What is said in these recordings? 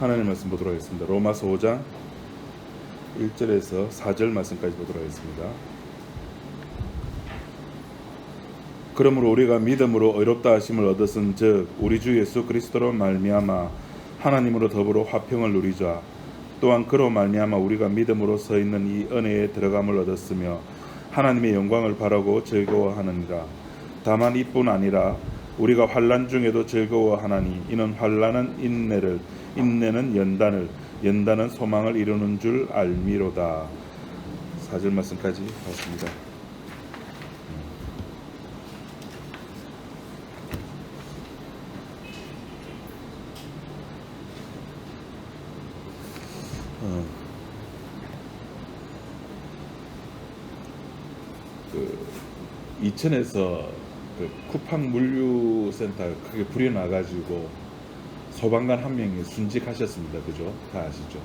하나님 말씀 보도록 하겠습니다. 로마서 5장 1절에서 4절 말씀까지 보도록 하겠습니다. 그러므로 우리가 믿음으로 의롭다 하심을 얻었은 즉 우리 주 예수 그리스도로 말미암아 하나님으로 더불어 화평을 누리자. 또한 그로 말미암아 우리가 믿음으로 서 있는 이 은혜에 들어감을 얻었으며 하나님의 영광을 바라고 즐거워하느니라. 다만 이뿐 아니라 우리가 환난 중에도 즐거워하나니 이는 환난은 인내를, 인내는 연단을, 연단은 소망을 이루는 줄 알미로다. 4절 말씀까지 봤습니다. 이천에서 쿠팡 물류센터 크게 불이 나가지고 소방관 한 명이 순직하셨습니다. 그죠? 다 아시죠?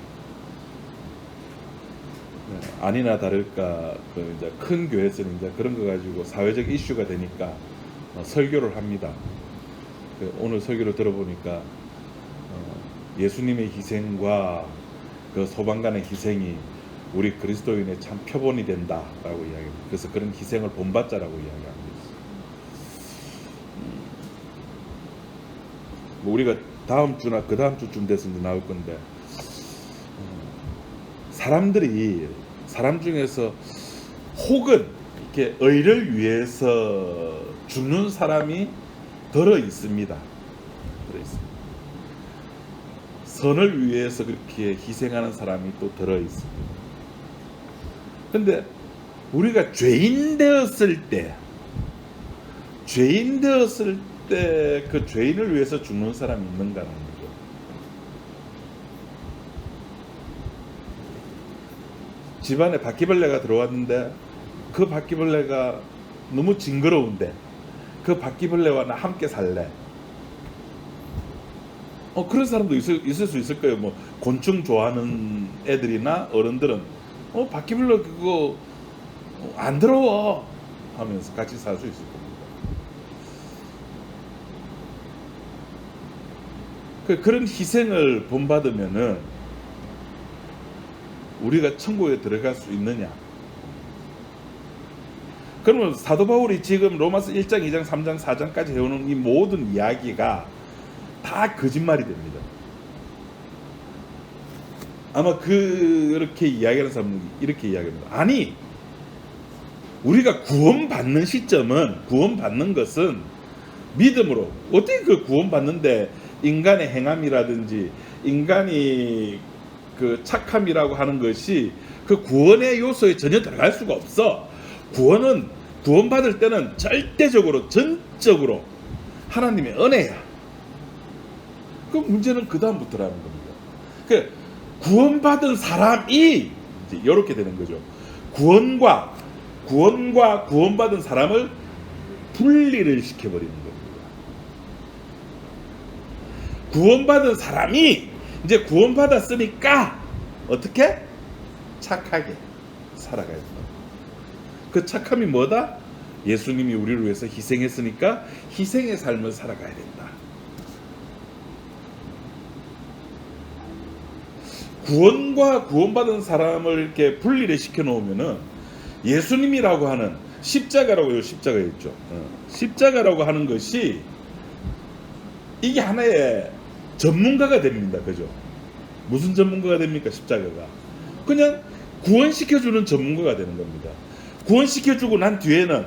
네, 아니나 다를까 이제 큰 교회에서는 이제 그런 거 가지고 사회적 이슈가 되니까 설교를 합니다. 오늘 설교를 들어보니까 예수님의 희생과 그 소방관의 희생이 우리 그리스도인의 참 표본이 된다라고 이야기합니다. 그래서 그런 희생을 본받자라고 이야기합니다. 우리가 다음 주나 그 다음 주쯤 돼서 이제 나올 건데 사람들이 사람 중에서 혹은 이렇게 의를 위해서 죽는 사람이 들어 있습니다. 들어 있습니다. 선을 위해서 그렇게 희생하는 사람이 또 들어 있습니다. 근데 우리가 죄인 되었을 때 그 죄인을 위해서 죽는 사람이 있는가는 거죠. 집안에 바퀴벌레가 들어왔는데 그 바퀴벌레가 너무 징그러운데 그 바퀴벌레와 나 함께 살래. 그런 사람도 있을 수 있을 거예요. 뭐 곤충 좋아하는 애들이나 어른들은 바퀴벌레 그거 안 더러워 하면서 같이 살 수 있을 겁니다. 그런 희생을 본받으면은 우리가 천국에 들어갈 수 있느냐? 그러면 사도 바울이 지금 로마서 1장, 2장, 3장, 4장까지 해오는 이 모든 이야기가 다 거짓말이 됩니다. 아마 그렇게 이야기하는 사람은 이렇게 이야기합니다. 아니, 우리가 구원받는 시점은, 구원받는 것은 믿음으로, 어떻게 그 구원받는데 인간의 행함이라든지 인간이 그 착함이라고 하는 것이 그 구원의 요소에 전혀 들어갈 수가 없어. 구원받을 때는 절대적으로, 전적으로 하나님의 은혜야. 그 문제는 그 다음부터라는 겁니다. 그 구원받은 사람이 이제 이렇게 되는 거죠. 구원과 구원받은 사람을 분리를 시켜버리는 겁니다. 구원받은 사람이 이제 구원받았으니까 어떻게? 착하게 살아가야 된다. 그 착함이 뭐다? 예수님이 우리를 위해서 희생했으니까 희생의 삶을 살아가야 된다. 구원과 구원받은 사람을 이렇게 분리를 시켜 놓으면은 예수님이라고 하는 십자가라고 십자가 있죠. 십자가라고 하는 것이 이게 하나의 전문가가 됩니다. 그죠? 무슨 전문가가 됩니까? 십자가가. 그냥 구원시켜주는 전문가가 되는 겁니다. 구원시켜주고 난 뒤에는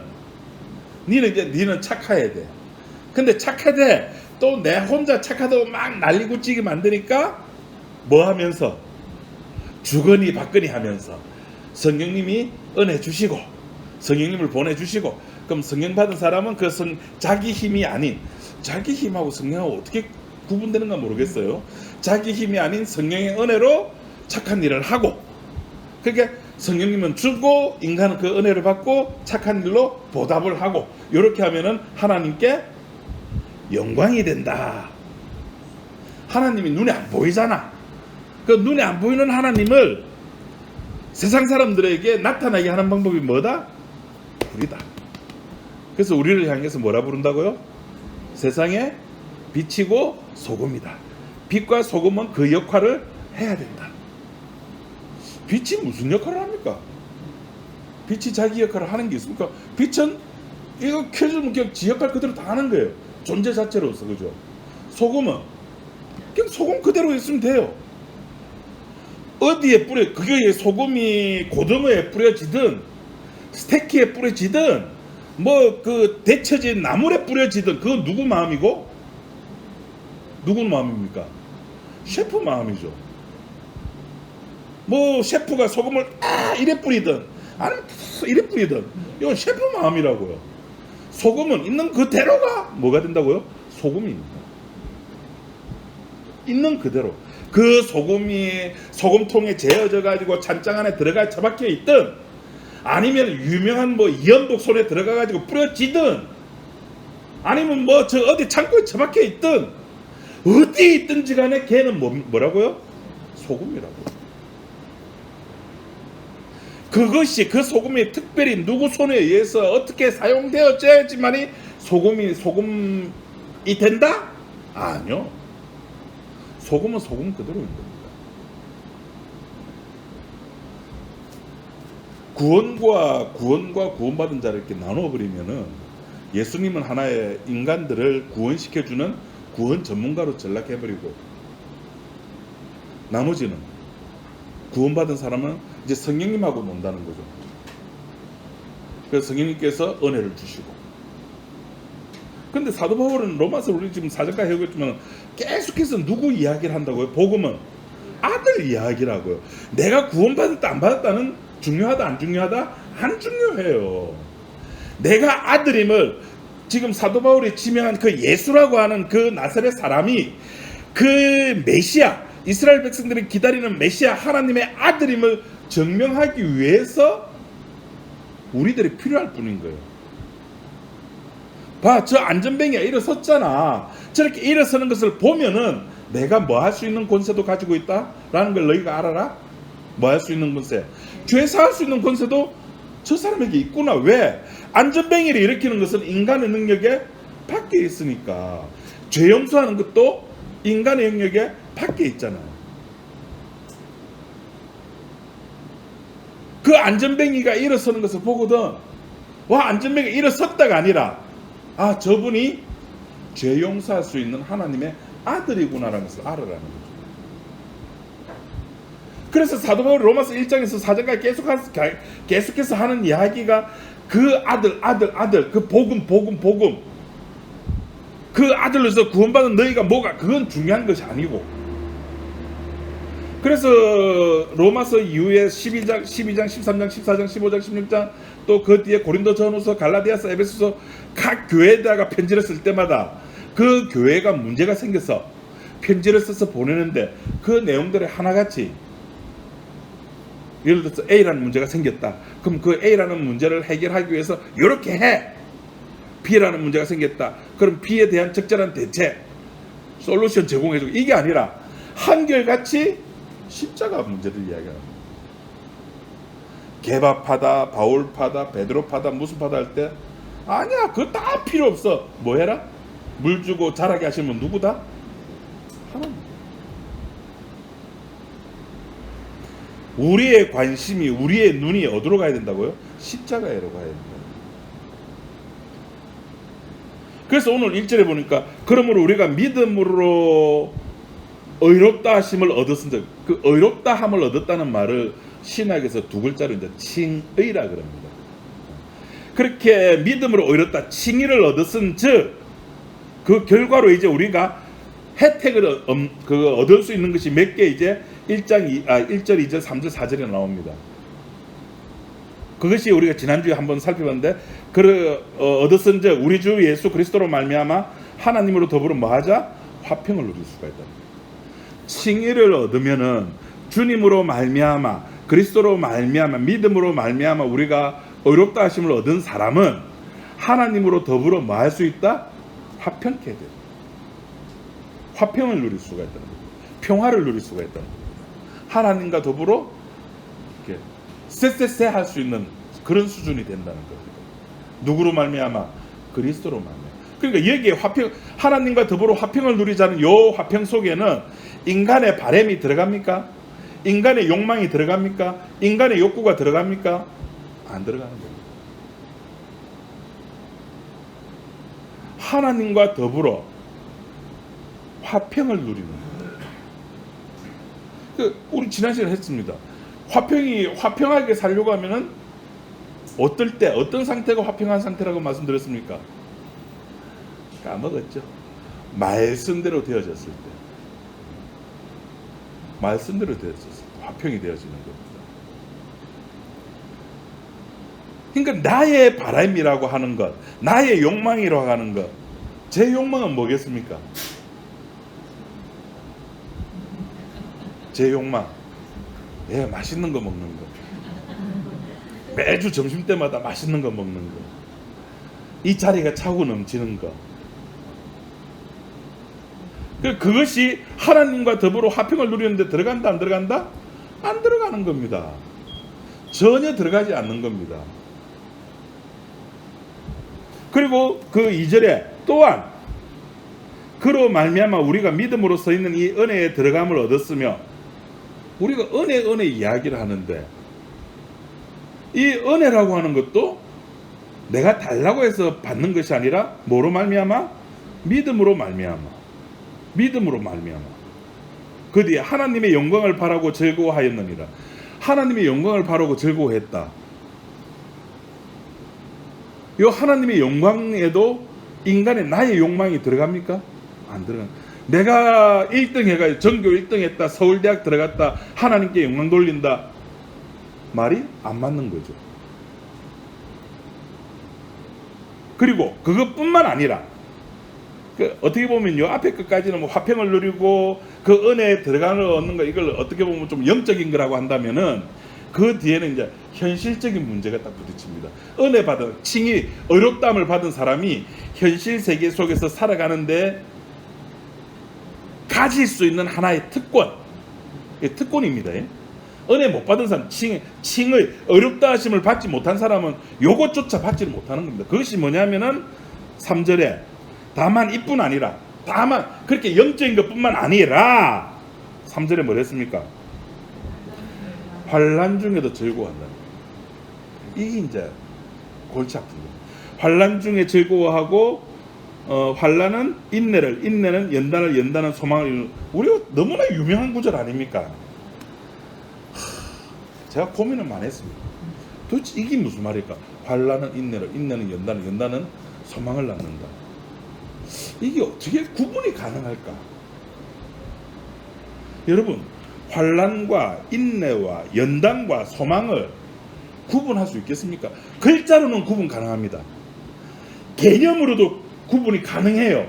니는 착해야 돼. 근데 착하되 또 내 혼자 착하다고 막 난리구치게 만드니까 뭐 하면서? 주거니 받거니 하면서 성령님이 은혜 주시고 성령님을 보내주시고 그럼 성령 받은 사람은 그 자기 힘이 아닌 자기 힘하고 성령하고 어떻게 구분되는가 모르겠어요. 자기 힘이 아닌 성령의 은혜로 착한 일을 하고 그러니까 성령님은 주고 인간은 그 은혜를 받고 착한 일로 보답을 하고 이렇게 하면은 하나님께 영광이 된다. 하나님이 눈에 안 보이잖아. 그 눈에 안 보이는 하나님을 세상 사람들에게 나타나게 하는 방법이 뭐다? 불이다. 그래서 우리를 향해서 뭐라 부른다고요? 세상에 빛이고 소금이다. 빛과 소금은 그 역할을 해야 된다. 빛이 무슨 역할을 합니까? 빛이 자기 역할을 하는 게 있습니까? 빛은 이거 켜주면 그냥 지 역할 그대로 다 하는 거예요. 존재 자체로서. 그죠? 소금은 그냥 소금 그대로 있으면 돼요. 어디에 그게 소금이 고등어에 뿌려지든 스테이크에 뿌려지든 뭐 그 데쳐진 나물에 뿌려지든 그건 누구 마음이고? 누구 마음입니까? 셰프 마음이죠. 뭐 셰프가 소금을 이래 뿌리든 아니면 이래 뿌리든 이건 셰프 마음이라고요. 소금은 있는 그대로가 뭐가 된다고요? 소금입니다. 있는 그대로. 그 소금이 소금통에 재어져 가지고 찬장 안에 들어가 처박혀 있든 아니면 유명한 뭐 이연복 손에 들어가 가지고 뿌려지든 아니면 뭐 저 어디 창고에 처박혀 있든 어디에 있든지 간에 걔는 뭐라고요? 소금이라고. 그것이 그 소금이 특별히 누구 손에 의해서 어떻게 사용되어져야지만이 소금이 된다? 아니요. 소금은 소금 그대로인 겁니다. 구원과 구원받은 자를 이렇게 나눠버리면은 예수님은 하나의 인간들을 구원시켜주는 구원 전문가로 전락해버리고 나머지는 구원받은 사람은 이제 성령님하고 논다는 거죠. 그래서 성령님께서 은혜를 주시고. 근데 사도 바울은 로마서 우리 지금 사전까지 해오겠지만 계속해서 누구 이야기를 한다고요? 복음은 아들 이야기라고요. 내가 구원받았다 안 받았다는 중요하다 안 중요하다? 안 중요해요. 내가 아들임을 지금 사도 바울이 지명한 그 예수라고 하는 그 나사렛 사람이 그 메시아, 이스라엘 백성들이 기다리는 메시아 하나님의 아들임을 증명하기 위해서 우리들이 필요할 뿐인 거예요. 봐, 저 안전뱅이가 일어섰잖아. 저렇게 일어서는 것을 보면은 내가 뭐 할 수 있는 권세도 가지고 있다라는 걸 너희가 알아라. 뭐 할 수 있는 권세? 죄 사할 수 있는 권세도 저 사람에게 있구나. 왜? 안전뱅이를 일으키는 것은 인간의 능력에 밖에 있으니까. 죄 용서하는 것도 인간의 영역에 밖에 있잖아요. 그 안전뱅이가 일어서는 것을 보거든. 와, 안전뱅이가 일어섰다가 아니라 저분이 죄 용서할 수 있는 하나님의 아들이구나라는 것을 알아라는 거죠. 그래서 사도 바울이 로마서 1장에서 4장까지 계속해서 하는 이야기가 그 아들 그 복음 그 아들로서 구원받은 너희가 뭐가 그건 중요한 것이 아니고. 그래서 로마서 이후에 12장 13장 14장 15장 16장 또 그 뒤에 고린도전후서 갈라디아서 에베소서 각 교회에다가 편지를 쓸 때마다 그 교회가 문제가 생겨서 편지를 써서 보내는데 그 내용들이 하나같이 예를 들어서 A라는 문제가 생겼다. 그럼 그 A라는 문제를 해결하기 위해서 이렇게 해. B라는 문제가 생겼다. 그럼 B에 대한 적절한 대책, 솔루션 제공해주고 이게 아니라 한결같이 십자가 문제를 이야기합니다. 개바파다, 바울파다, 베드로파다, 무슨 파다 할 때 아니야, 그거 다 필요 없어. 뭐 해라? 물 주고 자라게 하시면 누구다? 하나님. 우리의 관심이, 우리의 눈이 어디로 가야 된다고요? 십자가에로 가야 된다. 그래서 오늘 1절에 보니까 그러므로 우리가 믿음으로 의롭다 하심을 얻었은즉, 그 의롭다 함을 얻었다는 말을 신학에서 두 글자로 이제 칭의라 그럽니다. 그렇게 믿음으로 의롭다, 칭의를 얻었은즉 그 결과로 이제 우리가 혜택을 얻을 수 있는 것이 몇 개 이제 1절, 2절, 3절, 4절에 나옵니다. 그것이 우리가 지난주에 한번 살펴봤는데 얻었은즉 우리 주 예수 그리스도로 말미암아 하나님으로 더불어 뭐하자? 화평을 누릴 수가 있다. 칭의를 얻으면은 주님으로 말미암아 그리스도로 말미암아 믿음으로 말미암아 우리가 의롭다 하심을 얻은 사람은 하나님으로 더불어 뭐 할 수 있다? 화평케 돼. 화평을 누릴 수가 있다는 거예요. 평화를 누릴 수가 있다는 거예요. 하나님과 더불어 이렇게 쎄쎄쎄 할 수 있는 그런 수준이 된다는 거예요. 누구로 말미암아? 그리스도로 말미암아. 그러니까 여기에 화평, 하나님과 더불어 화평을 누리자는 요 화평 속에는 인간의 바램이 들어갑니까? 인간의 욕망이 들어갑니까? 인간의 욕구가 들어갑니까? 안 들어가는 겁니다. 하나님과 더불어 화평을 누리는 거예요. 우리 지난 시간에 했습니다. 화평하게 살려고 하면은 어떨 때, 어떤 상태가 화평한 상태라고 말씀드렸습니까? 까먹었죠. 말씀대로 되어졌을 때. 말씀대로 되어졌을 때 화평이 되어지는 겁니다. 그러니까 나의 바람이라고 하는 것, 나의 욕망이라고 하는 것, 제 욕망은 뭐겠습니까? 제 욕망, 맛있는 거 먹는 거, 매주 점심때마다 맛있는 거 먹는 거, 이 자리가 차고 넘치는 거, 그것이 하나님과 더불어 화평을 누리는데 들어간다 안 들어간다? 안 들어가는 겁니다. 전혀 들어가지 않는 겁니다. 그리고 그 2절에 또한 그로 말미암아 우리가 믿음으로써 있는 이 은혜에 들어감을 얻었으며, 우리가 은혜 이야기를 하는데 이 은혜라고 하는 것도 내가 달라고 해서 받는 것이 아니라 뭐로 말미암아? 믿음으로 말미암아. 믿음으로 말미암아. 그 뒤에 하나님의 영광을 바라고 즐거워하였느니라. 하나님의 영광을 바라고 즐거워했다. 이 하나님의 영광에도 인간의 나의 욕망이 들어갑니까? 안 들어갑니다. 내가 1등 해가지고 전교 1등 했다, 서울대학 들어갔다, 하나님께 영광 돌린다, 말이 안 맞는 거죠. 그리고 그것뿐만 아니라 어떻게 보면 요 앞에 끝까지는 뭐 화평을 누리고 그 은혜에 들어가는 얻는 거, 이걸 어떻게 보면 좀 영적인 거라고 한다면은 그 뒤에는 이제 현실적인 문제가 딱 부딪힙니다. 은혜 받은, 칭의, 의롭다함을 받은 사람이 현실 세계 속에서 살아가는데 가질 수 있는 하나의 특권, 특권입니다. 은혜 못 받은 사람, 칭의, 의롭다 하심을 받지 못한 사람은 요것조차 받지를 못하는 겁니다. 그것이 뭐냐면은 3절에 다만 이뿐 아니라, 다만 그렇게 영적인 것뿐만 아니라 3절에 뭘 했습니까? 환난 중에도 즐거워한다. 이게 이제 골치 아픈 거예요. 환난 중에 즐거워하고, 환난은 인내를, 인내는 연단을, 연단은 소망을. 우리가 너무나 유명한 구절 아닙니까? 제가 고민을 많이 했습니다. 도대체 이게 무슨 말일까? 환난은 인내를, 인내는 연단을, 연단은 소망을 낳는다. 이게 어떻게 구분이 가능할까? 여러분, 환난과 인내와 연단과 소망을 구분할 수 있겠습니까? 글자로는 구분 가능합니다. 개념으로도 구분이 가능해요.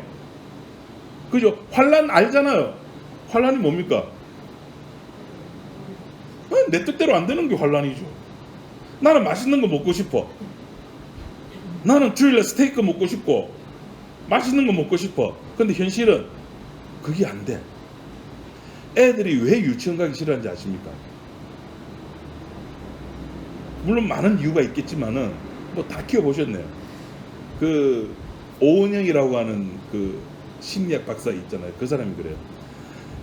그죠? 환난 알잖아요. 환난이 뭡니까? 내 뜻대로 안 되는 게 환난이죠. 나는 맛있는 거 먹고 싶어. 나는 주일날 스테이크 먹고 싶고 맛있는 거 먹고 싶어. 근데 현실은 그게 안 돼. 애들이 왜 유치원 가기 싫어하는지 아십니까? 물론 많은 이유가 있겠지만은 뭐 다 키워보셨네요. 그 오은영이라고 하는 그 심리학 박사 있잖아요. 그 사람이 그래요.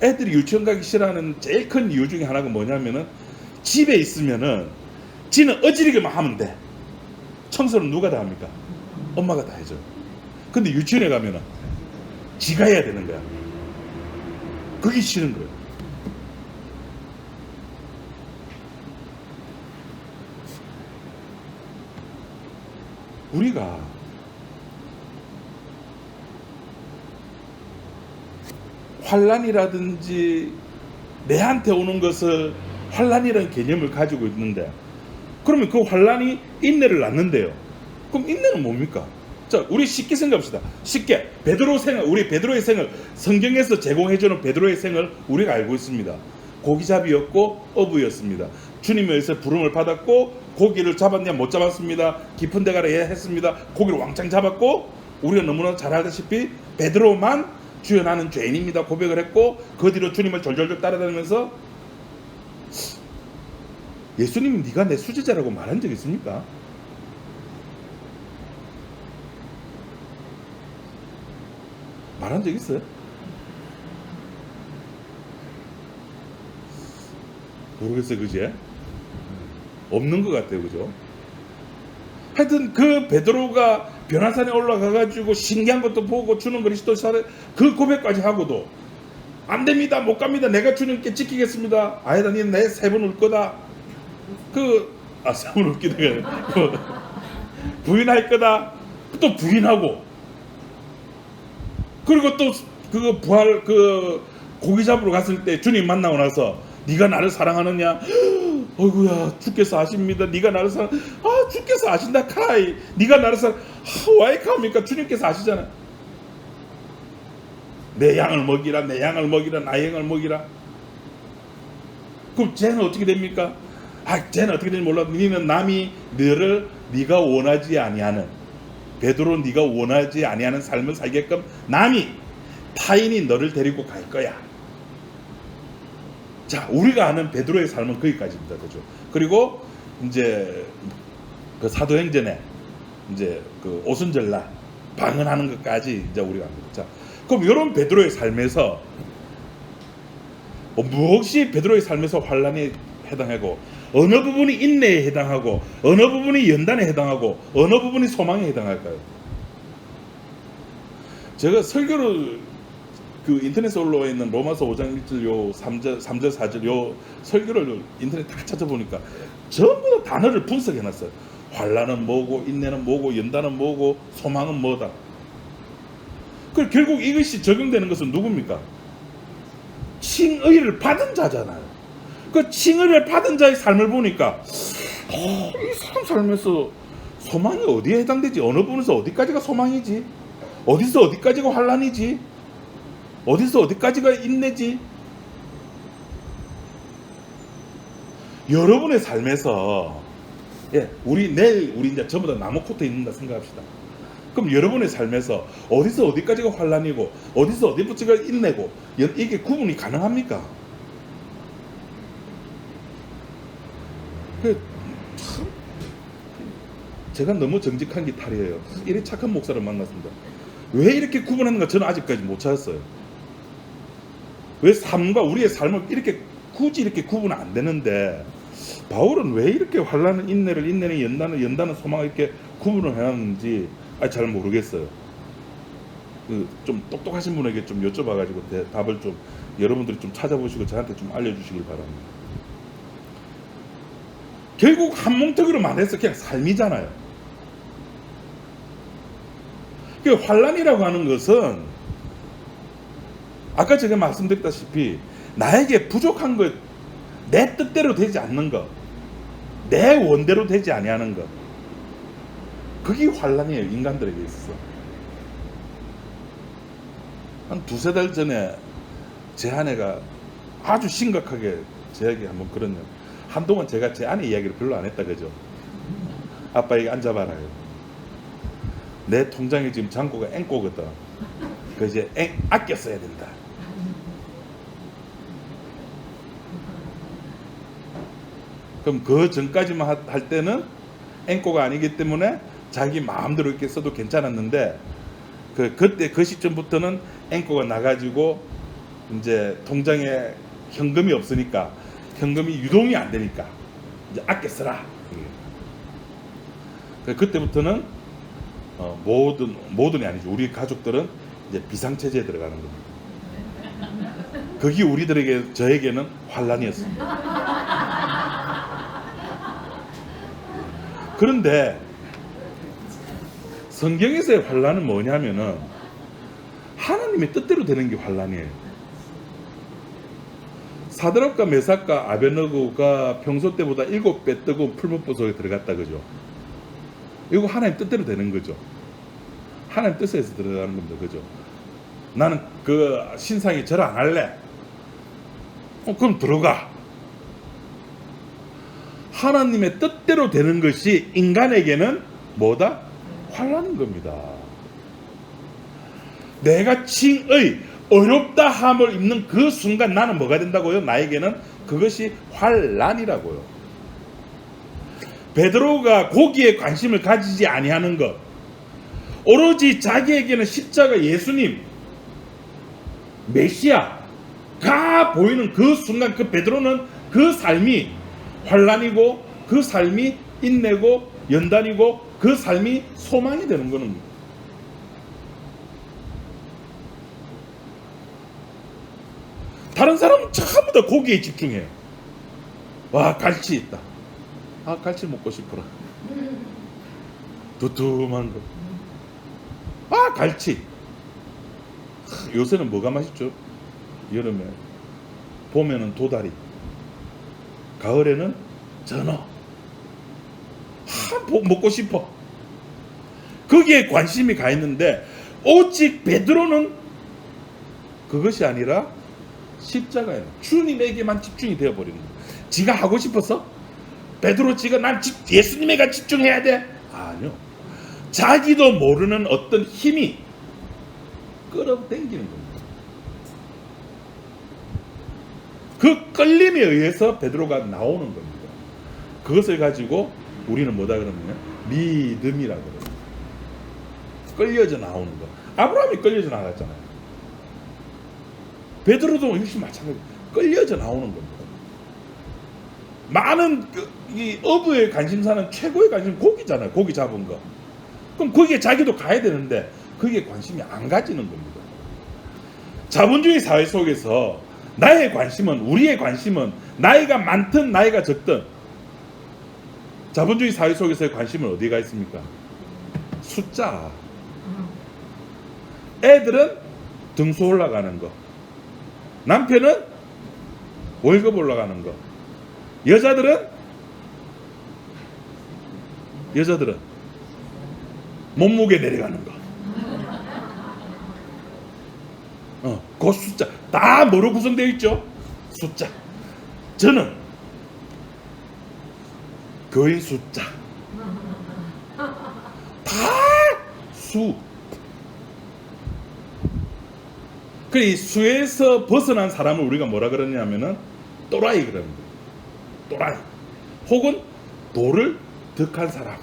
애들이 유치원 가기 싫어하는 제일 큰 이유 중에 하나가 뭐냐면은 집에 있으면은 지는 어지르기만 하면 돼. 청소는 누가 다 합니까? 엄마가 다 해줘요. 근데 유치원에 가면은 지가 해야 되는 거야. 그게 싫은 거예요. 우리가 환난이라든지 내한테 오는 것을 환난이라는 개념을 가지고 있는데, 그러면 그 환난이 인내를 낳는데요. 그럼 인내는 뭡니까? 자, 우리 쉽게 생각합시다. 쉽게 베드로 생을, 우리 베드로의 생을, 성경에서 제공해주는 베드로의 생을 우리가 알고 있습니다. 고기잡이였고 어부였습니다. 주님에서 부름을 받았고 고기를 잡았냐 못 잡았습니다. 깊은 데 가라 했습니다. 고기를 왕창 잡았고, 우리가 너무나 잘 알다시피 베드로만 주여 나는 죄인입니다 고백을 했고, 그 뒤로 주님을 졸졸졸 따라다니면서 예수님이 네가 내 수제자라고 말한 적 있습니까? 말한 적 있어요? 모르겠어요, 그지? 없는 것 같아요, 그죠? 하여튼 그 베드로가 변화산에 올라가가지고 신기한 것도 보고 주는 그리스도 살에 그 고백까지 하고도 안 됩니다, 못 갑니다, 내가 주님께 지키겠습니다. 아니다, 니는 내 3번 울 거다. 3번 울 기다. 부인할 거다. 또 부인하고. 그리고 또 그 부활 고기 잡으러 갔을 때 주님 만나고 나서 네가 나를 사랑하느냐? 어이구야, 주께서 아십니다. 네가 나를 주께서 아신다 카이. 네가 나를 와이 카입니까? 주님께서 아시잖아. 내 양을 먹이라, 내 양을 먹이라, 나의 양을 먹이라. 그럼 쟤는 어떻게 됩니까? 쟤는 어떻게 되는지 몰라도 너는 남이 너를 네가 원하지 아니하는, 베드로 네가 원하지 아니하는 삶을 살게끔 남이 타인이 너를 데리고 갈 거야. 자, 우리가 아는 베드로의 삶은 거기까지입니다. 그죠? 그리고 이제 그 사도행전에 이제 그 오순절날 방언하는 것까지 이제 우리가 압니다. 자, 그럼 이런 베드로의 삶에서 무엇이 베드로의 삶에서 환란에 해당하고, 어느 부분이 인내에 해당하고, 어느 부분이 연단에 해당하고, 어느 부분이 소망에 해당할까요? 제가 설교를 인터넷에 올라와 있는 로마서 5장 1절 요 3절 4절 요 설교를 인터넷 다 찾아보니까 전부 다 단어를 분석해 놨어요. 환난은 뭐고, 인내는 뭐고, 연단은 뭐고, 소망은 뭐다. 그 결국 이것이 적용되는 것은 누굽니까? 칭의를 받은 자잖아요. 그 칭의를 받은 자의 삶을 보니까 이 사람 삶에서 소망이 어디에 해당되지? 어느 부분에서 어디까지가 소망이지? 어디서 어디까지가 환난이지? 어디서 어디까지가 인내지? 여러분의 삶에서 우리 내일 이제 전부 다 나무 코트에 있는다 생각합시다. 그럼 여러분의 삶에서 어디서 어디까지가 환난이고 어디서 어디까지가 인내고 이게 구분이 가능합니까? 참 제가 너무 정직한 게 탈이에요. 이렇게 착한 목사를 만났습니다. 왜 이렇게 구분하는가 저는 아직까지 못 찾았어요. 왜 삶과 우리의 삶을 굳이 이렇게 구분 안 되는데 바울은 왜 이렇게 환난은 인내를, 인내는 연단을, 연단은 소망을 이렇게 구분을 해놨는지 잘 모르겠어요. 좀 똑똑하신 분에게 좀 여쭤봐가지고 답을 좀 여러분들이 좀 찾아보시고 저한테 좀 알려주시길 바랍니다. 결국 한 뭉텅이로 말해서 그냥 삶이잖아요. 그 환난이라고 하는 것은 아까 제가 말씀드렸다시피 나에게 부족한 것, 내 뜻대로 되지 않는 것, 내 원대로 되지 아니하는 것, 그게 환난이에요. 인간들에게 있어서. 한 2-3달 전에 제 아내가 아주 심각하게 제에게 한번 그랬네요. 한동안 제가 제 아내 이야기를 별로 안 했다 그죠? 아빠 여기 앉아봐라요. 내 통장에 지금 잔고가 앵꼬거든. 그 이제 아껴 써야 된다. 그럼 그 전까지만 할 때는 앵꼬가 아니기 때문에 자기 마음대로 이렇게 써도 괜찮았는데 그때 그 시점부터는 앵꼬가 나가지고 이제 통장에 현금이 없으니까, 현금이 유동이 안 되니까 이제 아껴 써라. 그때부터는 모든이 아니죠. 우리 가족들은 이제 비상체제에 들어가는 겁니다. 그게 우리들에게, 저에게는 환난이었습니다. 그런데 성경에서의 환난은 뭐냐면은 하나님의 뜻대로 되는 게 환난이에요. 사드락과 메삭과 아베느고가 평소 때보다 7배 뜨거운 풀무불 속에 들어갔다 그죠? 이거 하나님 뜻대로 되는 거죠. 하나님 뜻에서 들어가는 겁니다. 그죠? 나는 그 신상에 절 안 할래. 그럼 들어가. 하나님의 뜻대로 되는 것이 인간에게는 뭐다? 환난인 겁니다. 내가 칭의, 어렵다 함을 입는 그 순간 나는 뭐가 된다고요? 나에게는 그것이 환난이라고요. 베드로가 고기에 관심을 가지지 아니하는 것, 오로지 자기에게는 십자가 예수님, 메시아가 보이는 그 순간, 그 베드로는 그 삶이 환란이고, 그 삶이 인내고 연단이고, 그 삶이 소망이 되는 거는, 다른 사람은 전부 다 고기에 집중해요. 와, 갈치 있다. 아, 갈치 먹고 싶어라. 두툼한 거. 아, 갈치. 요새는 뭐가 맛있죠? 여름에 봄에는 도다리, 가을에는 전어. 먹고 싶어. 거기에 관심이 가 있는데, 오직 베드로는 그것이 아니라 십자가에 주님에게만 집중이 되어버리는 거예요. 지가 하고 싶어서? 베드로 지가 난 예수님에게 집중해야 돼? 아니요. 자기도 모르는 어떤 힘이 끌어당기는 겁니다. 그 끌림에 의해서 베드로가 나오는 겁니다. 그것을 가지고 우리는 뭐다 그러면 믿음이라고 그래요. 끌려져 나오는 거. 아브라함이 끌려져 나갔잖아요. 베드로도 역시 마찬가지. 끌려져 나오는 겁니다. 많은 이 어부의 관심사는 최고의 관심 고기잖아요. 고기 잡은 거. 그럼 거기에 자기도 가야 되는데 거기에 관심이 안 가지는 겁니다. 자본주의 사회 속에서 나의 관심은, 우리의 관심은 나이가 많든 나이가 적든, 자본주의 사회 속에서의 관심은 어디가 있습니까? 숫자. 애들은 등수 올라가는 거, 남편은 월급 올라가는 거, 여자들은 몸무게 내려가는 거. 그 숫자 다 뭐로 구성되어 있죠? 숫자. 저는 교인 숫자. 다 수. 그 이 수에서 벗어난 사람을 우리가 뭐라 그러냐면은 또라이 그럽니다. 또라이. 혹은 도를 득한 사람.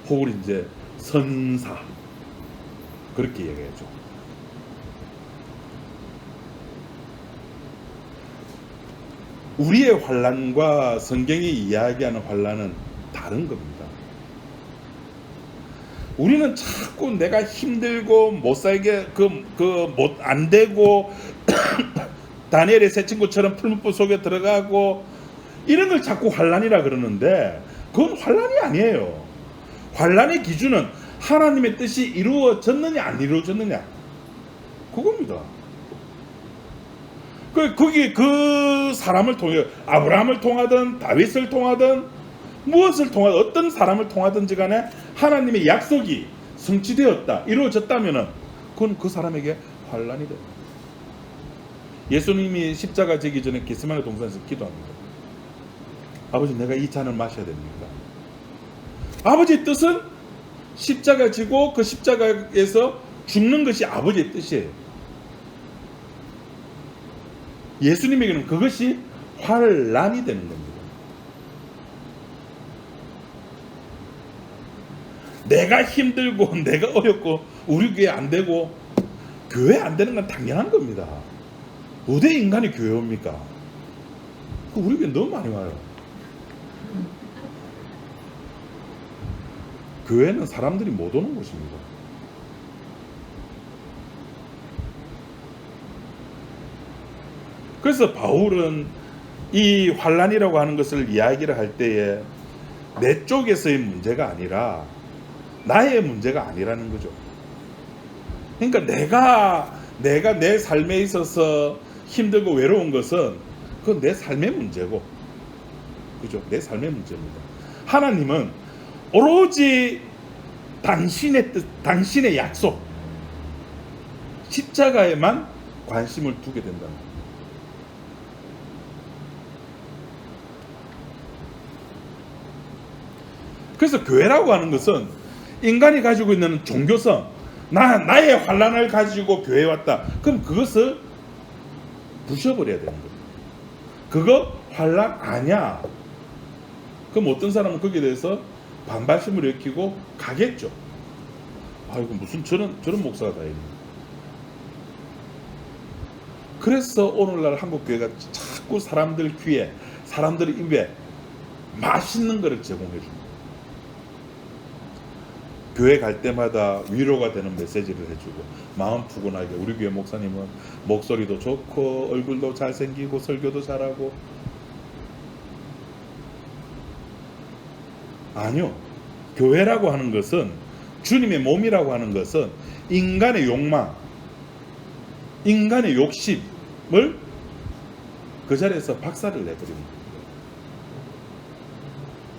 혹은 이제 선사. 그렇게 얘기하죠. 우리의 환난과 성경이 이야기하는 환난은 다른 겁니다. 우리는 자꾸 내가 힘들고 못 살게 못 안 되고 다니엘의 세 친구처럼 풀무불 속에 들어가고 이런 걸 자꾸 환난이라 그러는데 그건 환난이 아니에요. 환난의 기준은 하나님의 뜻이 이루어졌느냐 안 이루어졌느냐 그겁니다. 거기 그 사람을 통해 아브라함을 통하든 다윗을 통하든 무엇을 통하든 어떤 사람을 통하든지 간에 하나님의 약속이 성취되었다, 이루어졌다면은 그건 그 사람에게 환난이 됩니다. 예수님이 십자가 지기 전에 겟세마네 동산에서 기도합니다. 아버지, 내가 이 잔을 마셔야 됩니까? 아버지의 뜻은 십자가 지고 그 십자가에서 죽는 것이 아버지의 뜻이에요. 예수님에게는 그것이 환난이 되는 겁니다. 내가 힘들고 내가 어렵고 우리 교회 안 되고 교회 안 되는 건 당연한 겁니다. 어디 인간이 교회 옵니까? 우리 교회 너무 많이 와요. 교회는 사람들이 못 오는 곳입니다. 그래서 바울은 이 환난이라고 하는 것을 이야기를 할 때에 내 쪽에서의 문제가 아니라 나의 문제가 아니라는 거죠. 그러니까 내가 내 삶에 있어서 힘들고 외로운 것은 그건 내 삶의 문제고, 그죠? 내 삶의 문제입니다. 하나님은 오로지 당신의 뜻, 당신의 약속, 십자가에만 관심을 두게 된다. 그래서 교회라고 하는 것은 인간이 가지고 있는 종교성, 나의 환난을 가지고 교회에 왔다. 그럼 그것을 부셔버려야 되는 거예요. 그거 환난 아니야. 그럼 어떤 사람은 거기에 대해서 반발심을 일으키고 가겠죠. 아이고 무슨 저런 목사가 다 있네. 그래서 오늘날 한국 교회가 자꾸 사람들 귀에, 사람들 입에 맛있는 거를 제공해 줍니다. 교회 갈 때마다 위로가 되는 메시지를 해주고 마음 푸근하게. 우리 교회 목사님은 목소리도 좋고 얼굴도 잘생기고 설교도 잘하고. 아니요, 교회라고 하는 것은, 주님의 몸이라고 하는 것은 인간의 욕망, 인간의 욕심을 그 자리에서 박살을 내버립니다.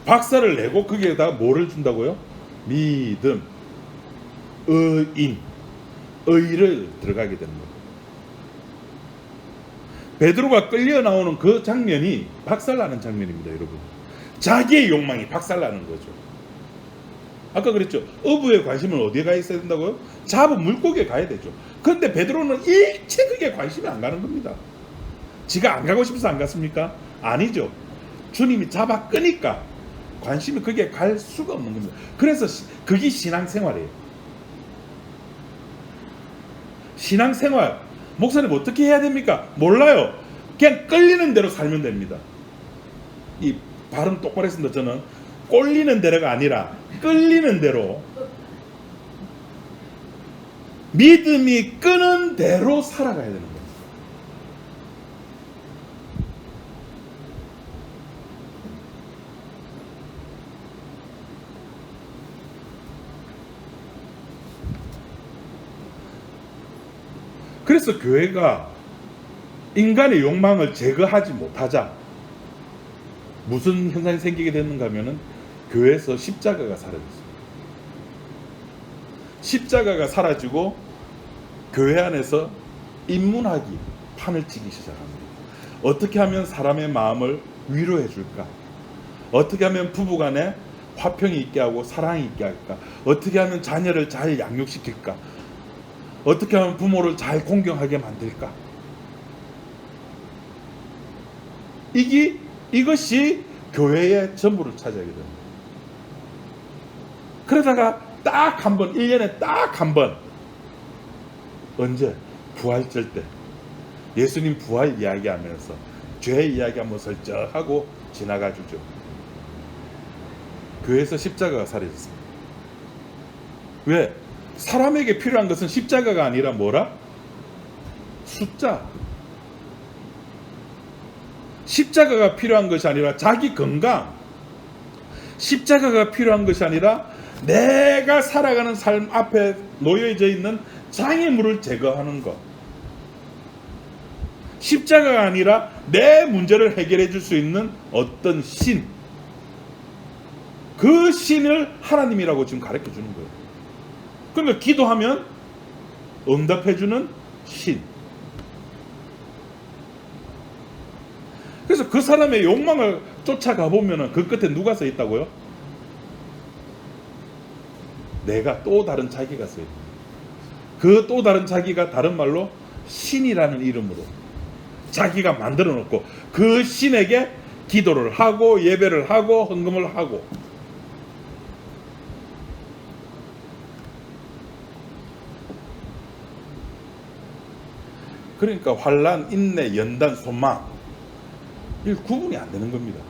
박살을 내고 거기에다가 뭐를 준다고요? 믿음, 의를 들어가게 되는 거예요. 베드로가 끌려 나오는 그 장면이 박살나는 장면입니다, 여러분. 자기의 욕망이 박살나는 거죠. 아까 그랬죠. 어부의 관심은 어디에 가 있어야 된다고요? 잡은 물고기에 가야 되죠. 그런데 베드로는 일체 그게 관심이 안 가는 겁니다. 지가 안 가고 싶어서 안 갔습니까? 아니죠. 주님이 잡아 끄니까 관심이 그게 갈 수가 없는 겁니다. 그래서 그게 신앙생활이에요. 신앙생활, 목사님 어떻게 해야 됩니까? 몰라요. 그냥 끌리는 대로 살면 됩니다. 이 발음 똑바로 했습니다. 저는 꼴리는 대로가 아니라 끌리는 대로, 믿음이 끄는 대로 살아가야 되는 거예요. 그래서 교회가 인간의 욕망을 제거하지 못하자 무슨 현상이 생기게 됐는가 하면은 교회에서 십자가가 사라졌습니다. 십자가가 사라지고 교회 안에서 인문학이 판을 치기 시작합니다. 어떻게 하면 사람의 마음을 위로해 줄까? 어떻게 하면 부부간에 화평이 있게 하고 사랑이 있게 할까? 어떻게 하면 자녀를 잘 양육시킬까? 어떻게 하면 부모를 잘 공경하게 만들까? 이것이 교회의 전부를 차지하게 됩니다. 그러다가 딱 한 번, 1년에 딱 한 번, 언제? 부활절 때 예수님 부활 이야기하면서 죄 이야기 한번 슬쩍 하고 지나가 주죠. 교회에서 십자가가 사라졌습니다. 왜? 사람에게 필요한 것은 십자가가 아니라 뭐라? 숫자. 십자가가 필요한 것이 아니라 자기 건강. 십자가가 필요한 것이 아니라 내가 살아가는 삶 앞에 놓여져 있는 장애물을 제거하는 것. 십자가가 아니라 내 문제를 해결해 줄 수 있는 어떤 신. 그 신을 하나님이라고 지금 가르쳐 주는 거예요. 그러니까 기도하면 응답해 주는 신. 그래서 그 사람의 욕망을 쫓아가 보면 그 끝에 누가 서 있다고요? 내가 또 다른 자기가 서 있는. 그 또 다른 자기가 다른 말로 신이라는 이름으로 자기가 만들어 놓고 그 신에게 기도를 하고 예배를 하고 헌금을 하고. 그러니까 환난, 인내, 연단, 소망, 이 구분이 안 되는 겁니다.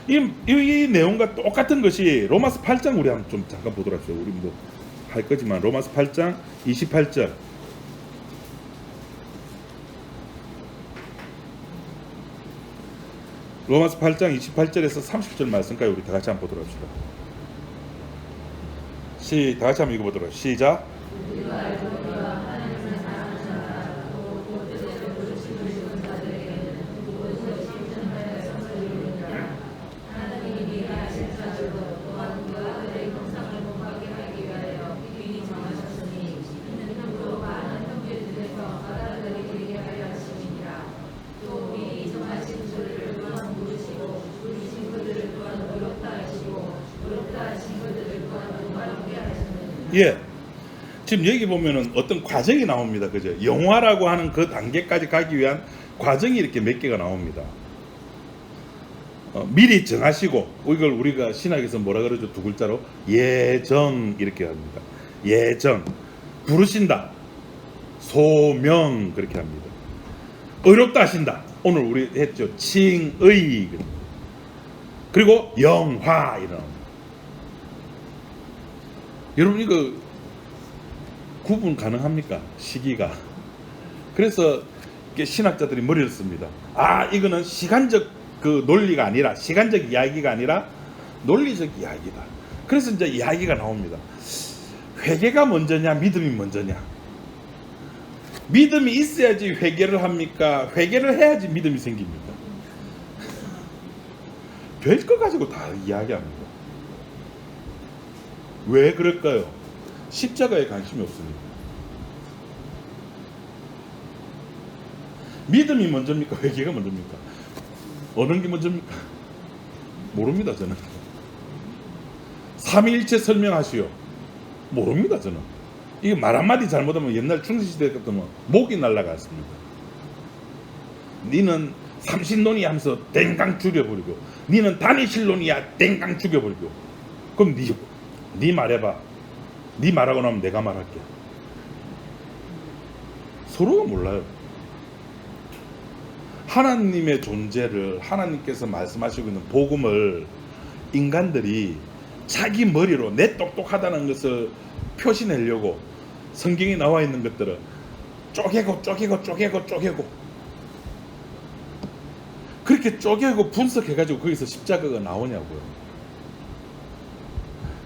이 내용과 똑같은 것이 로마서 8장 우리 한번 좀 잠깐 보도록 합시다. 우리 뭐 할 거지만 로마서 8장 28절. 로마서 8장 28절에서 30절 말씀까지 우리 다 같이 한번 보도록 합시다. 다 같이 한번 읽어보도록 합시다. 시작. 예. 지금 여기 보면은 어떤 과정이 나옵니다. 그죠? 영화라고 하는 그 단계까지 가기 위한 과정이 이렇게 몇 개가 나옵니다. 미리 정하시고, 이걸 우리가 신학에서 뭐라 그러죠? 두 글자로 예정 이렇게 합니다. 예정, 부르신다, 소명 그렇게 합니다. 의롭다 하신다. 오늘 우리 했죠. 칭의. 그리고 영화 이런. 여러분 이거 구분 가능합니까? 시기가. 그래서 신학자들이 머리를 씁니다. 아, 이거는 시간적 그 논리가 아니라, 시간적 이야기가 아니라 논리적 이야기다. 그래서 이제 이야기가 나옵니다. 회개가 먼저냐, 믿음이 먼저냐? 믿음이 있어야지 회개를 합니까? 회개를 해야지 믿음이 생깁니까? 별거 가지고 다 이야기합니다. 왜 그럴까요? 십자가에 관심이 없습니다. 믿음이 먼저입니까? 회개가 먼저입니까? 어느 게 먼저입니까? 모릅니다, 저는. 삼위일체 설명하시오. 모릅니다, 저는. 이게 말 한마디 잘못하면 옛날 중세시대 같으면 목이 날아갔습니다. 니는 삼신론이 하면서 땡강 죽여버리고, 니는 단위신론이야 땡강 죽여버리고. 그럼 니 말해봐. 니 말하고 나면 내가 말할게. 서로가 몰라요. 하나님의 존재를, 하나님께서 말씀하시고 있는 복음을 인간들이 자기 머리로 내 똑똑하다는 것을 표시내려고 성경에 나와 있는 것들을 쪼개고 그렇게 쪼개고 분석해가지고 거기서 십자가가 나오냐고요.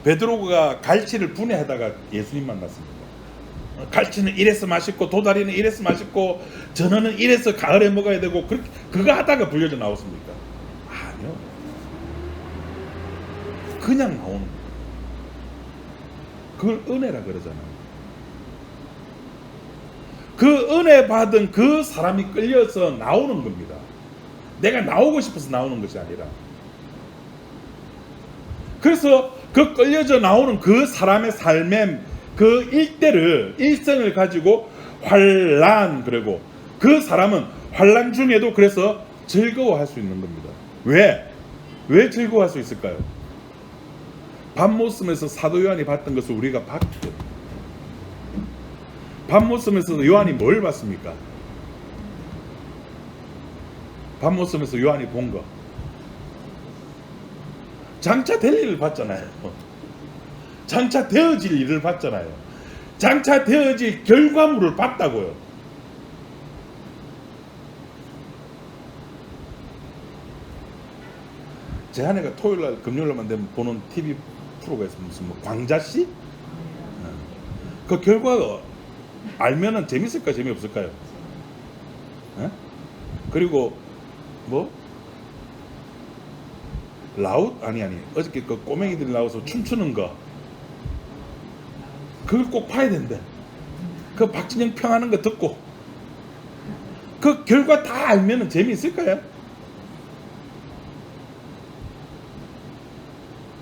베드로가 갈치를 분해하다가 예수님 만났습니다. 갈치는 이래서 맛있고 도다리는 이래서 맛있고 전어는 이래서 가을에 먹어야 되고 그렇게 그거 하다가 불려져 나왔습니까? 아니요. 그냥 나오는 거예요. 그걸 은혜라 그러잖아요. 그 은혜 받은 그 사람이 끌려서 나오는 겁니다. 내가 나오고 싶어서 나오는 것이 아니라. 그래서 그 끌려져 나오는 그 사람의 삶의 그 일생을 가지고 환난, 그리고 그 사람은 환난 중에도 그래서 즐거워할 수 있는 겁니다. 왜 즐거워할 수 있을까요? 밤모섬에서 사도 요한이 봤던 것을 우리가 봤죠. 밤모섬에서 요한이 뭘 봤습니까? 밤모섬에서 요한이 본 거, 장차 될 일을 봤잖아요. 장차 되어질 일을 봤잖아요. 장차 되어질 결과물을 봤다고요. 제 아내가 토요일날 금요일날만 되면 보는 TV 프로가 있어요. 무슨 뭐 광자씨? 그 결과 알면은 재밌을까요? 재미없을까요? 에? 그리고 뭐 라웃? 아니 어저께 그 꼬맹이들이 나와서 춤추는 거, 그걸 꼭 봐야 된대. 그 박진영 평하는 거 듣고 그 결과 다 알면은 재미있을까요?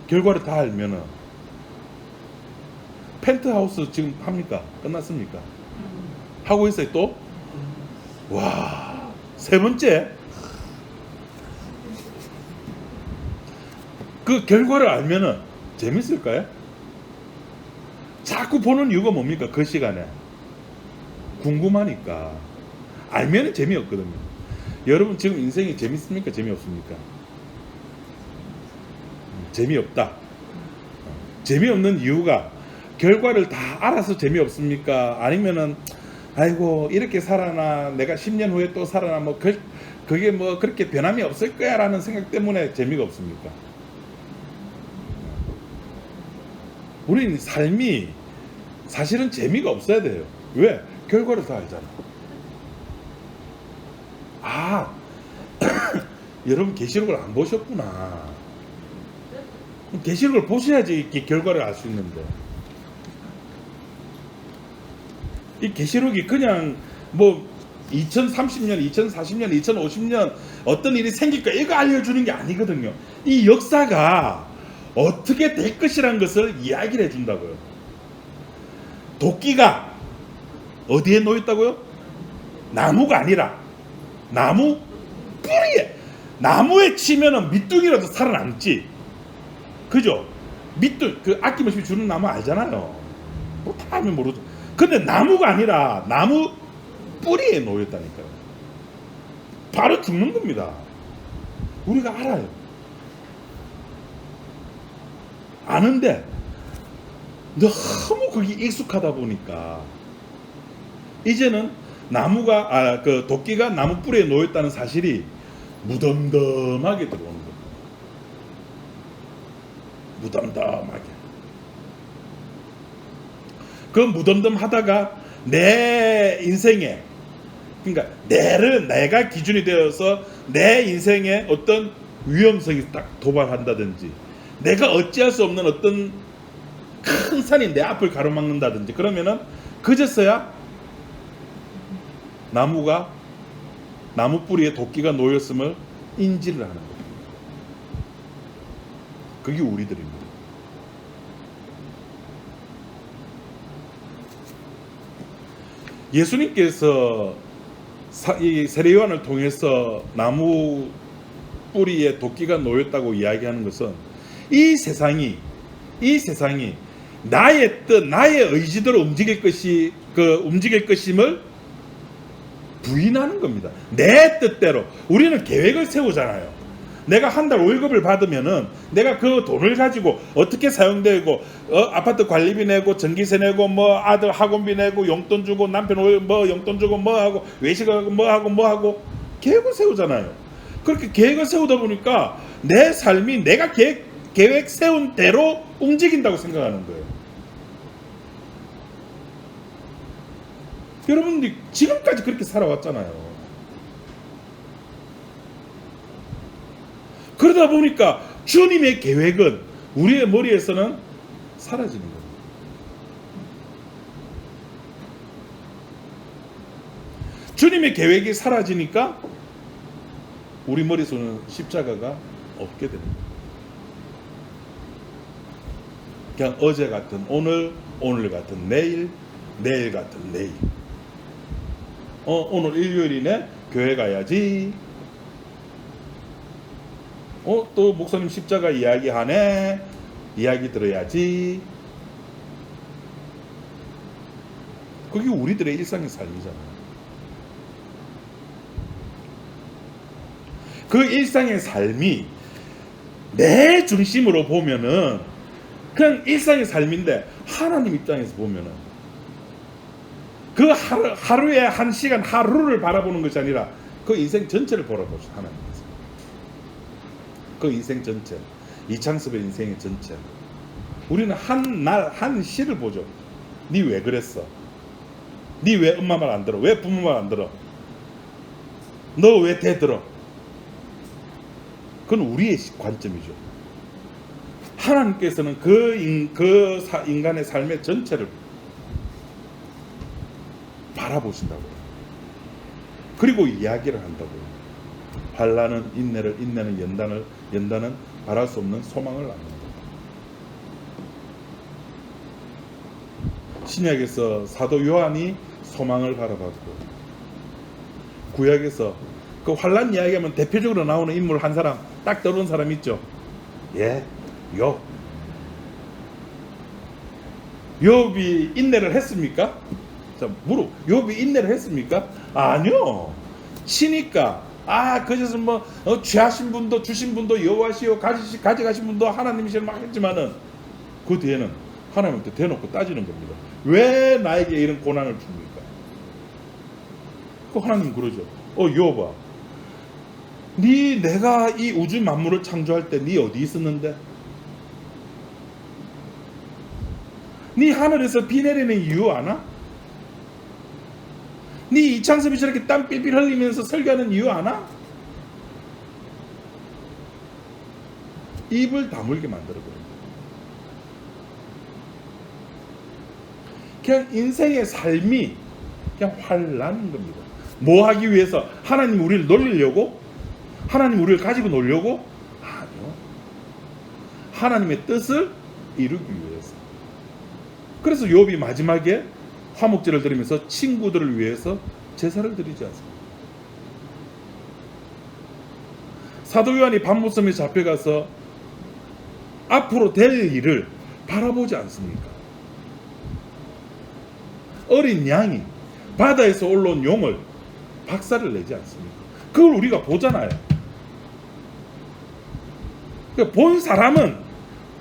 결과를 다 알면은. 펜트하우스 지금 합니까? 끝났습니까? 하고 있어요 또? 와, 세 번째. 그 결과를 알면은 재밌을까요? 자꾸 보는 이유가 뭡니까? 그 시간에 궁금하니까. 알면은 재미없거든요. 여러분 지금 인생이 재밌습니까? 재미없습니까? 재미없다. 재미없는 이유가 결과를 다 알아서 재미없습니까? 아니면은 아이고 이렇게 살아나, 내가 10년 후에 또 살아나, 뭐 그게 뭐 그렇게 변함이 없을 거야 라는 생각 때문에 재미가 없습니까? 우리는 삶이 사실은 재미가 없어야 돼요. 왜? 결과를 다 알잖아. 아 여러분 계시록을 안 보셨구나. 계시록을 보셔야지 이 결과를 알 수 있는데, 이 계시록이 그냥 뭐 2030년, 2040년, 2050년 어떤 일이 생길 거야 이거 알려주는 게 아니거든요. 이 역사가 어떻게 될 것이라는 것을 이야기를 해준다고요. 도끼가 어디에 놓였다고요? 나무가 아니라 나무 뿌리에. 나무에 치면은 밑둥이라도 살아남지. 그죠? 밑둥, 그 아낌없이 주는 나무 알잖아요. 뭐 다 알면 모르죠. 근데 나무가 아니라 나무 뿌리에 놓였다니까요. 바로 죽는 겁니다. 우리가 알아요. 아는데 너무 그게 익숙하다 보니까 이제는 나무가 그 도끼가 나무 뿌리에 놓였다는 사실이 무덤덤하게 들어오는 겁니다. 무덤덤하게. 그 무덤덤하다가 내 인생에, 그러니까 내가 기준이 되어서 내 인생에 어떤 위험성이 딱 도발한다든지, 내가 어찌할 수 없는 어떤 큰 산이 내 앞을 가로막는다든지, 그러면은 그제서야 나무 뿌리에 도끼가 놓였음을 인지를 하는 거예요. 그게 우리들입니다. 예수님께서 이 세례 요한을 통해서 나무 뿌리에 도끼가 놓였다고 이야기하는 것은 이 세상이 나의 뜻, 나의 의지대로 움직일 것임을 부인하는 겁니다. 내 뜻대로. 우리는 계획을 세우잖아요. 내가 한 달 월급을 받으면은 내가 그 돈을 가지고 어떻게 사용되고, 아파트 관리비 내고, 전기세 내고, 뭐 아들 학원비 내고, 용돈 주고, 남편 뭐 용돈 주고, 뭐 하고, 외식하고, 뭐 하고 계획을 세우잖아요. 그렇게 계획을 세우다 보니까 내 삶이 내가 계획 세운 대로 움직인다고 생각하는 거예요. 여러분들이 지금까지 그렇게 살아왔잖아요. 그러다 보니까 주님의 계획은 우리의 머리에서는 사라지는 거예요. 주님의 계획이 사라지니까 우리 머릿속에는 십자가가 없게 됩니다. 그냥 어제 같은 오늘, 오늘 같은 내일, 내일 같은 내일. 오늘 일요일이네, 교회 가야지. 또 목사님 십자가 이야기하네, 이야기 들어야지. 그게 우리들의 일상의 삶이잖아요. 그 일상의 삶이 내 중심으로 보면은 그냥 일상의 삶인데, 하나님 입장에서 보면은 그 하루에 한 시간 하루를 바라보는 것이 아니라 그 인생 전체를 바라보죠. 하나님께서 그 인생 전체, 이창섭의 인생의 전체. 우리는 한 날 한 시를 보죠. 니 왜 그랬어? 니 왜 엄마 말 안 들어? 왜 부모 말 안 들어? 너 왜 대들어? 그건 우리의 관점이죠. 하나님께서는 그 인간의 삶의 전체를 바라보신다고요. 그리고 이야기를 한다고요. 환난은 인내를, 인내는 연단은 바랄 수 없는 소망을 낳는다. 신약에서 사도 요한이 소망을 바라봤고, 구약에서 그 환난 이야기하면 대표적으로 나오는 인물 한 사람, 딱 떠오르는 사람 있죠. 욥. 욥이 인내를 했습니까? 자, 욥이 인내를 했습니까? 아니요. 치니까 그제서 뭐 취하신 분도 주신 분도 여호와시요, 가져가신 분도 하나님이시라 막 했지만은 그 뒤에는 하나님한테 대놓고 따지는 겁니다. 왜 나에게 이런 고난을 줍니까? 그 하나님 그러죠. 욥아, 내가 이 우주 만물을 창조할 때 네 어디 있었는데? 네 하늘에서 비 내리는 이유 아나? 네 이창섭이 저렇게 땀 삘삘 흘리면서 설교하는 이유 아나? 입을 다물게 만들어버립니다. 그냥 인생의 삶이 그냥 환난인 겁니다. 뭐 하기 위해서? 하나님 우리를 놀리려고? 하나님 우리를 가지고 놀려고? 아니요. 하나님의 뜻을 이루기 위해서. 그래서 욥이 마지막에 화목제를 드리면서 친구들을 위해서 제사를 드리지 않습니다. 사도 요한이 밤무섬에 잡혀가서 앞으로 될 일을 바라보지 않습니까? 어린 양이 바다에서 올라온 용을 박살을 내지 않습니까? 그걸 우리가 보잖아요. 그러니까 본 사람은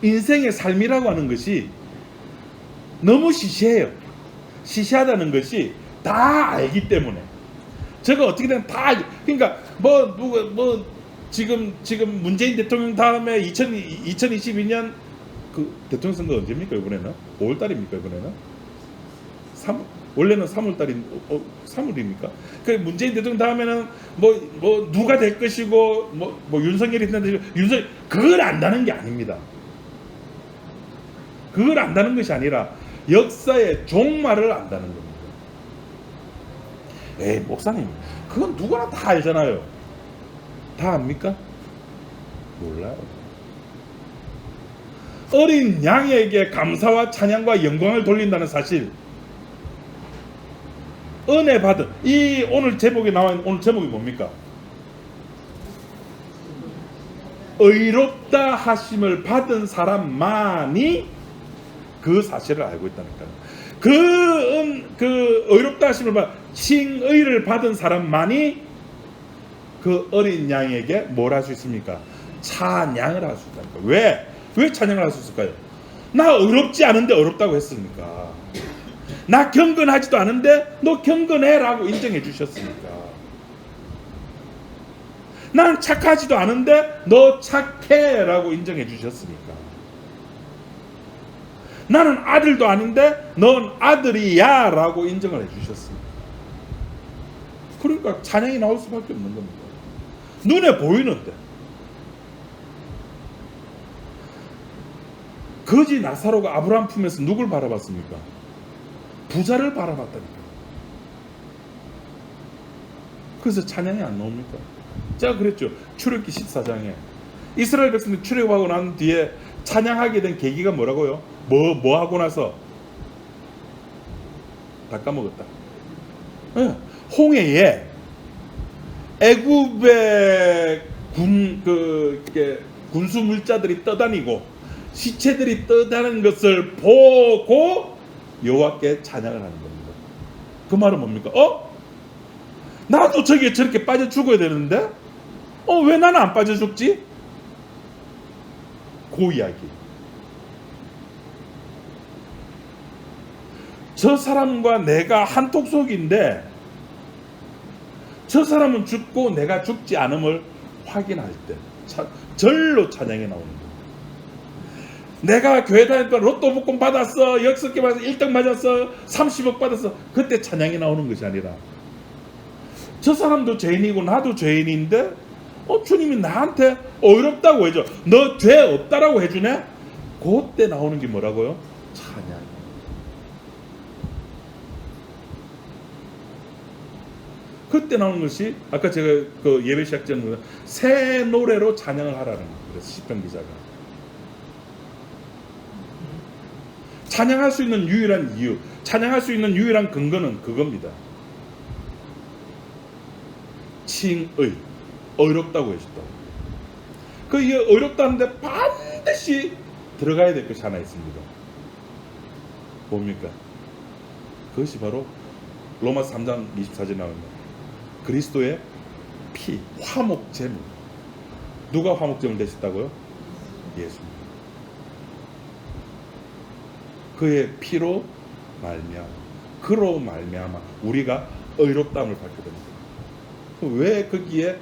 인생의 삶이라고 하는 것이 너무 시시해요. 시시하다는 것이 다 알기 때문에. 저거 어떻게든 다 그러니까 지금 문재인 대통령 다음에 2022년 그 대통령 선거 언제입니까? 이번에는 5월 달입니까? 이번에는 3 원래는 3월 달인 3월입니까? 그 문재인 대통령 다음에는 누가 될 것이고 윤석열이 된다는 윤석 그걸 안다는 게 아닙니다. 그걸 안다는 것이 아니라 역사의 종말을 안다는 겁니다. 에이 목사님 그건 누구나 다 알잖아요. 다 압니까? 몰라요. 어린 양에게 감사와 찬양과 영광을 돌린다는 사실, 은혜 받은 이 오늘 제목에 나와 있는 오늘 제목이 뭡니까? 의롭다 하심을 받은 사람만이 그 사실을 알고 있다니까요. 그 의롭다 하심을 받은 칭의를 받은 사람만이 그 어린 양에게 뭘 할 수 있습니까? 찬양을 할 수 있다니까. 왜 찬양을 할 수 있을까요? 나 의롭지 않은데 의롭다고 했으니까. 나 경건하지도 않은데 너 경건해라고 인정해 주셨으니까. 난 착하지도 않은데 너 착해라고 인정해 주셨으니까. 나는 아들도 아닌데 넌 아들이야 라고 인정을 해 주셨습니다. 그러니까 찬양이 나올 수밖에 없는 겁니다. 눈에 보이는데. 거지 나사로가 아브라함 품에서 누굴 바라봤습니까? 부자를 바라봤다니까. 그래서 찬양이 안 나옵니까? 제가 그랬죠. 출애굽기 14장에 이스라엘 백성들이 출애굽하고 난 뒤에 찬양하게 된 계기가 뭐라고요? 뭐 하고 나서 다 까먹었다. 네. 홍해에 애굽의 군수 물자들이 떠다니고 시체들이 떠다니는 것을 보고 여호와께 찬양을 하는 겁니다. 그 말은 뭡니까? 나도 저기에 저렇게 빠져 죽어야 되는데 왜 나는 안 빠져 죽지? 그 이야기. 저 사람과 내가 한톡 속인데 저 사람은 죽고 내가 죽지 않음을 확인할 때 절로 찬양이 나오는 거예요. 내가 교회 다닐 때 로또 복권 받았어, 6개 받았어, 1등 맞았어, 30억 받았어, 그때 찬양이 나오는 것이 아니라 저 사람도 죄인이고 나도 죄인인데 주님이 나한테 의롭다고 해줘, 너 죄 없다라고 해주네. 그때 나오는 게 뭐라고요? 찬양. 그때 나오는 것이 아까 제가 그 예배 시작 전에 새 노래로 찬양을 하라는 거예요. 그래서 시편 기자가 찬양할 수 있는 유일한 이유, 찬양할 수 있는 유일한 근거는 그겁니다. 칭의, 의롭다고 해줬다고. 이 의롭다는데 반드시 들어가야 될 것이 하나 있습니다. 뭡니까? 그것이 바로 로마서 3장 24절에 나오는 그리스도의 피, 화목제물. 누가 화목제물 되셨다고요? 예수님. 그의 피로 말미암아, 그로 말미암아 우리가 의롭다함을 받게 됩니다. 왜 거기에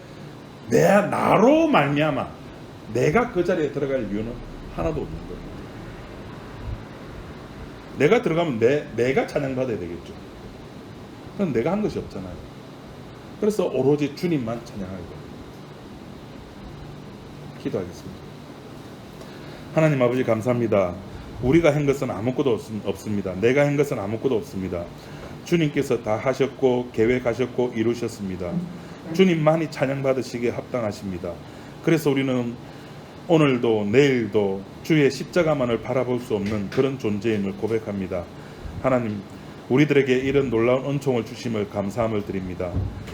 나로 말미암아 내가 그 자리에 들어갈 이유는 하나도 없는 거예요. 내가 들어가면 내가 찬양받아야 되겠죠. 그건 내가 한 것이 없잖아요. 그래서 오로지 주님만 찬양하게 됩니다. 기도하겠습니다. 하나님 아버지 감사합니다. 우리가 한 것은 아무것도 없습니다. 내가 한 것은 아무것도 없습니다. 주님께서 다 하셨고 계획하셨고 이루셨습니다. 주님만이 찬양받으시기에 합당하십니다. 그래서 우리는 오늘도 내일도 주의 십자가만을 바라볼 수 없는 그런 존재임을 고백합니다. 하나님, 우리들에게 이런 놀라운 은총을 주심을 감사함을 드립니다.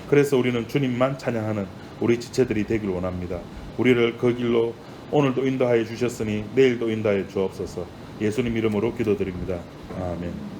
그래서 우리는 주님만 찬양하는 우리 지체들이 되길 원합니다. 우리를 그 길로 오늘도 인도하여 주셨으니 내일도 인도하여 주옵소서. 예수님 이름으로 기도드립니다. 아멘.